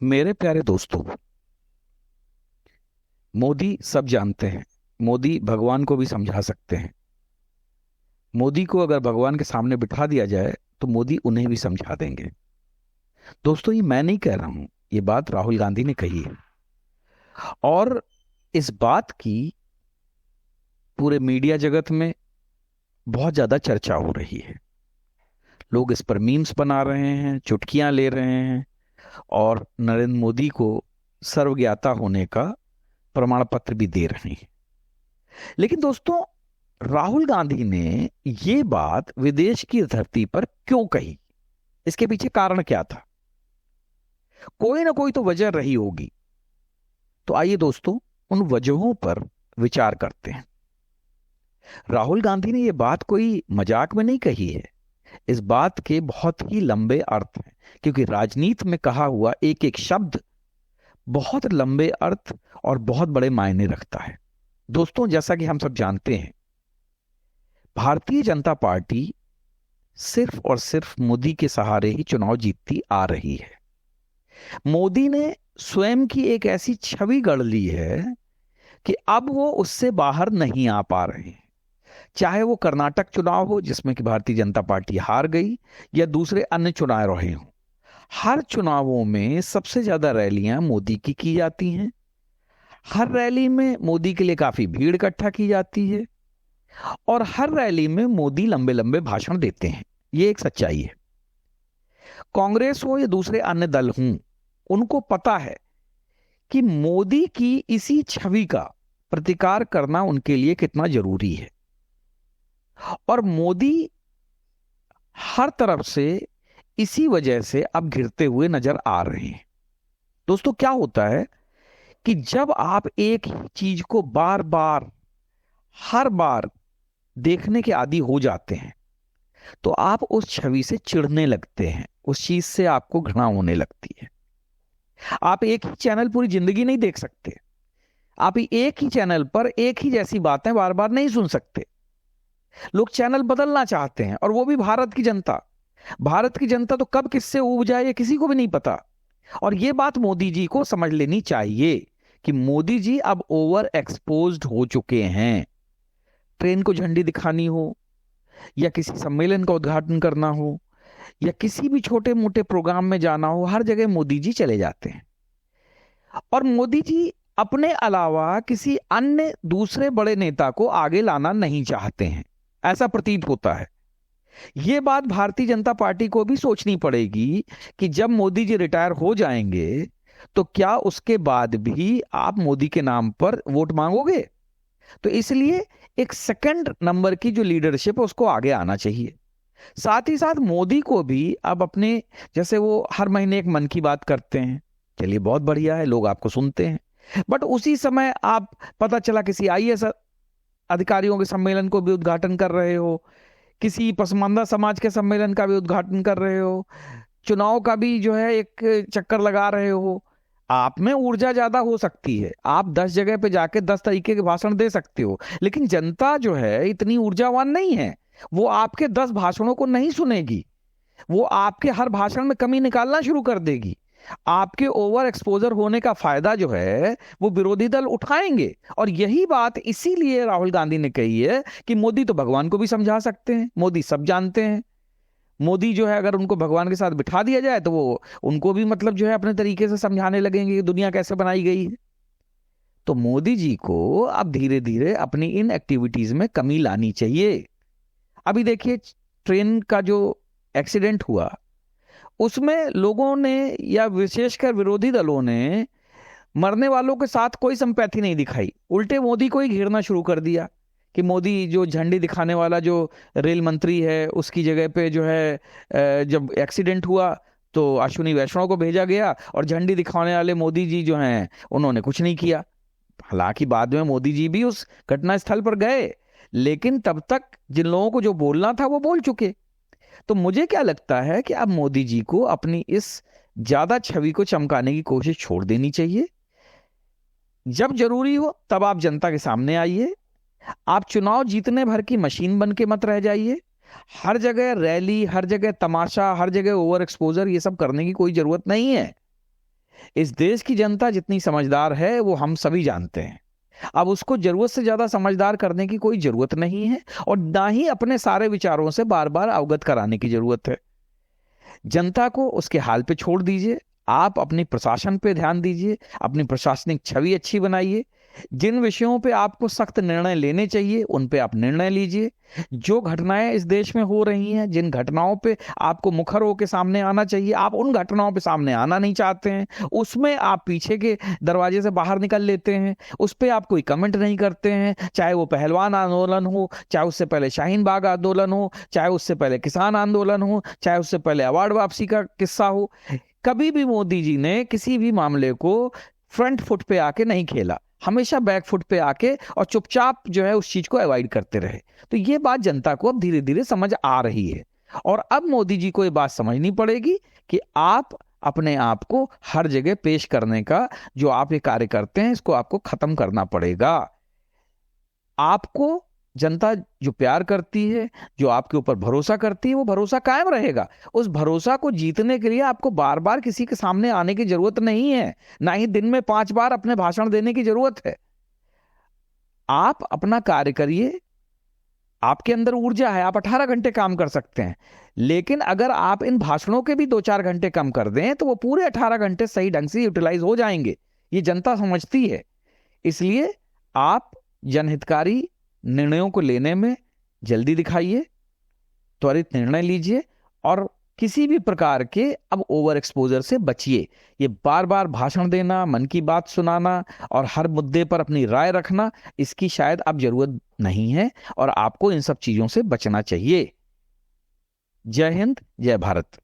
मेरे प्यारे दोस्तों, मोदी सब जानते हैं। मोदी भगवान को भी समझा सकते हैं। मोदी को अगर भगवान के सामने बिठा दिया जाए तो मोदी उन्हें भी समझा देंगे। दोस्तों, ये मैं नहीं कह रहा हूं, ये बात राहुल गांधी ने कही है। और इस बात की पूरे मीडिया जगत में बहुत ज्यादा चर्चा हो रही है। लोग इस पर मीम्स बना रहे हैं, चुटकियां ले रहे हैं और नरेंद्र मोदी को सर्वज्ञाता होने का प्रमाण पत्र भी दे रहे हैं। लेकिन दोस्तों, राहुल गांधी ने ये बात विदेश की धरती पर क्यों कही? इसके पीछे कारण क्या था? कोई ना कोई तो वजह रही होगी। तो आइए दोस्तों, उन वजहों पर विचार करते हैं। राहुल गांधी ने यह बात कोई मजाक में नहीं कही है। इस बात के बहुत ही लंबे अर्थ हैं, क्योंकि राजनीति में कहा हुआ एक एक शब्द बहुत लंबे अर्थ और बहुत बड़े मायने रखता है। दोस्तों, जैसा कि हम सब जानते हैं, भारतीय जनता पार्टी सिर्फ और सिर्फ मोदी के सहारे ही चुनाव जीतती आ रही है। मोदी ने स्वयं की एक ऐसी छवि गढ़ ली है कि अब वो उससे बाहर नहीं आ पा रहे हैं। चाहे वो कर्नाटक चुनाव हो जिसमें कि भारतीय जनता पार्टी हार गई, या दूसरे अन्य चुनाव रहे हों, हर चुनावों में सबसे ज्यादा रैलियां मोदी की जाती हैं। हर रैली में मोदी के लिए काफी भीड़ इकट्ठा की जाती है और हर रैली में मोदी लंबे लंबे भाषण देते हैं। ये एक सच्चाई है। कांग्रेस हो या दूसरे अन्य दल हों, उनको पता है कि मोदी की इसी छवि का प्रतिकार करना उनके लिए कितना जरूरी है। और मोदी हर तरफ से इसी वजह से अब घिरते हुए नजर आ रहे हैं। दोस्तों, क्या होता है कि जब आप एक ही चीज को बार बार हर बार देखने के आदी हो जाते हैं तो आप उस छवि से चिढ़ने लगते हैं, उस चीज से आपको घृणा होने लगती है। आप एक ही चैनल पूरी जिंदगी नहीं देख सकते। आप एक ही चैनल पर एक ही जैसी बातें बार बार नहीं सुन सकते। लोग चैनल बदलना चाहते हैं, और वो भी भारत की जनता। भारत की जनता तो कब किससे ऊब जाए ये किसी को भी नहीं पता। और ये बात मोदी जी को समझ लेनी चाहिए कि मोदी जी अब ओवर एक्सपोज्ड हो चुके हैं। ट्रेन को झंडी दिखानी हो, या किसी सम्मेलन का उद्घाटन करना हो, या किसी भी छोटे मोटे प्रोग्राम में जाना हो, हर जगह मोदी जी चले जाते हैं। और मोदी जी अपने अलावा किसी अन्य दूसरे बड़े नेता को आगे लाना नहीं चाहते हैं, ऐसा प्रतीत होता है। यह बात भारतीय जनता पार्टी को भी सोचनी पड़ेगी कि जब मोदी जी रिटायर हो जाएंगे तो क्या उसके बाद भी आप मोदी के नाम पर वोट मांगोगे? तो इसलिए एक सेकंड नंबर की जो लीडरशिप है उसको आगे आना चाहिए। साथ ही साथ मोदी को भी अब अपने, जैसे वो हर महीने एक मन की बात करते हैं, चलिए बहुत बढ़िया है, लोग आपको सुनते हैं। बट उसी समय आप, पता चला किसी आईएएस अधिकारियों के सम्मेलन को भी उद्घाटन कर रहे हो, किसी पसमानदा समाज के सम्मेलन का भी उद्घाटन कर रहे हो, चुनाव का भी जो है एक चक्कर लगा रहे हो। आप में ऊर्जा ज्यादा हो सकती है, आप 10 जगह पे जाके 10 तरीके के भाषण दे सकते हो, लेकिन जनता जो है इतनी ऊर्जावान नहीं है। वो आपके 10 भाषणों को नहीं सुनेगी, वो आपके हर भाषण में कमी निकालना शुरू कर देगी। आपके ओवर एक्सपोजर होने का फायदा जो है वो विरोधी दल उठाएंगे। और यही बात इसीलिए राहुल गांधी ने कही है कि मोदी तो भगवान को भी समझा सकते हैं, मोदी सब जानते हैं। मोदी जो है, अगर उनको भगवान के साथ बिठा दिया जाए तो वो उनको भी मतलब जो है अपने तरीके से समझाने लगेंगे कि दुनिया कैसे बनाई गई है। तो मोदी जी को अब धीरे धीरे अपनी इन एक्टिविटीज में कमी लानी चाहिए। अभी देखिए, ट्रेन का जो एक्सीडेंट हुआ उसमें लोगों ने, या विशेषकर विरोधी दलों ने, मरने वालों के साथ कोई संपैथी नहीं दिखाई, उल्टे मोदी को ही घेरना शुरू कर दिया कि मोदी जो झंडी दिखाने वाला जो रेल मंत्री है उसकी जगह पे जो है, जब एक्सीडेंट हुआ तो अश्विनी वैष्णव को भेजा गया, और झंडी दिखाने वाले मोदी जी जो हैं उन्होंने कुछ नहीं किया। हालांकि बाद में मोदी जी भी उस घटना स्थल पर गए, लेकिन तब तक जिन लोगों को जो बोलना था वो बोल चुके। तो मुझे क्या लगता है कि अब मोदी जी को अपनी इस ज्यादा छवि को चमकाने की कोशिश छोड़ देनी चाहिए। जब जरूरी हो तब आप जनता के सामने आइए। आप चुनाव जीतने भर की मशीन बन के मत रह जाइए। हर जगह रैली, हर जगह तमाशा, हर जगह ओवर एक्सपोजर, ये सब करने की कोई जरूरत नहीं है। इस देश की जनता जितनी समझदार है वो हम सभी जानते हैं। अब उसको जरूरत से ज्यादा समझदार करने की कोई जरूरत नहीं है, और ना ही अपने सारे विचारों से बार बार अवगत कराने की जरूरत है। जनता को उसके हाल पे छोड़ दीजिए। आप अपनी प्रशासन पे ध्यान दीजिए, अपनी प्रशासनिक छवि अच्छी बनाइए। जिन विषयों पे आपको सख्त निर्णय लेने चाहिए उन पे आप निर्णय लीजिए। जो घटनाएं इस देश में हो रही हैं, जिन घटनाओं पे आपको मुखर होकर सामने आना चाहिए, आप उन घटनाओं पे सामने आना नहीं चाहते हैं, उसमें आप पीछे के दरवाजे से बाहर निकल लेते हैं, उस पे आप कोई कमेंट नहीं करते हैं। चाहे वो पहलवान आंदोलन हो, चाहे उससे पहले शाहीन बाग आंदोलन हो, चाहे उससे पहले किसान आंदोलन हो, चाहे उससे पहले अवार्ड वापसी का किस्सा हो, कभी भी मोदी जी ने किसी भी मामले को फ्रंट फुट पे आके नहीं खेला। हमेशा बैक फुट पे आके और चुपचाप जो है उस चीज को अवॉइड करते रहे। तो ये बात जनता को अब धीरे धीरे समझ आ रही है, और अब मोदी जी को ये बात समझनी पड़ेगी कि आप अपने आप को हर जगह पेश करने का जो आप ये कार्य करते हैं इसको आपको खत्म करना पड़ेगा। आपको जनता जो प्यार करती है, जो आपके ऊपर भरोसा करती है, वो भरोसा कायम रहेगा। उस भरोसा को जीतने के लिए आपको बार बार किसी के सामने आने की जरूरत नहीं है, ना ही दिन में 5 बार अपने भाषण देने की जरूरत है। आप अपना कार्य करिए, आपके अंदर ऊर्जा है, आप 18 घंटे काम कर सकते हैं। लेकिन अगर आप इन भाषणों के भी 2-4 घंटे कम कर दें तो वो पूरे 18 घंटे सही ढंग से यूटिलाइज हो जाएंगे। ये जनता समझती है। इसलिए आप जनहितकारी निर्णयों को लेने में जल्दी दिखाइए, त्वरित निर्णय लीजिए, और किसी भी प्रकार के अब ओवर एक्सपोजर से बचिए। ये बार बार भाषण देना, मन की बात सुनाना और हर मुद्दे पर अपनी राय रखना, इसकी शायद अब जरूरत नहीं है, और आपको इन सब चीजों से बचना चाहिए। जय हिंद, जय भारत।